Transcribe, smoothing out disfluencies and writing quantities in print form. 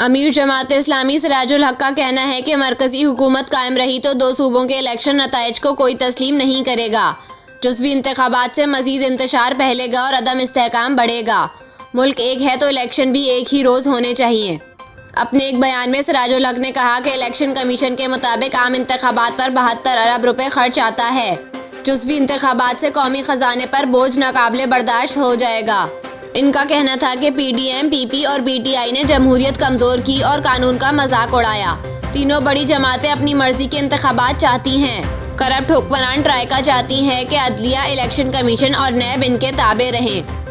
अमीर जमात इस्लामी सिराजुल हक का कहना है कि मरकजी हुकूमत कायम रही तो 2 सूबों के इलेक्शन नताइज को कोई तस्लीम नहीं करेगा। जुज़वी इंतखाबात से मजीद इंतशार फैलेगा और अदम इस्तेहकाम बढ़ेगा। मुल्क एक है तो इलेक्शन भी एक ही रोज़ होने चाहिए। अपने एक बयान में सिराजुल हक ने कहा कि इलेक्शन कमीशन के मुताबिक आम इंतखाबात पर 72 अरब रुपए खर्च आता है। जुज़वी इंतखाबात से कौमी ख़जाने पर बोझ नाकाबिले बर्दाश्त हो जाएगा। इनका कहना था कि PDM, PP और PTI ने जमहूरियत कमज़ोर की और कानून का मजाक उड़ाया। तीनों बड़ी जमातें अपनी मर्जी के इंतखाबात चाहती हैं। करप्ट हुक्मरान ट्राइका चाहती है कि अदलिया, इलेक्शन कमीशन और नैब इनके ताबे रहें।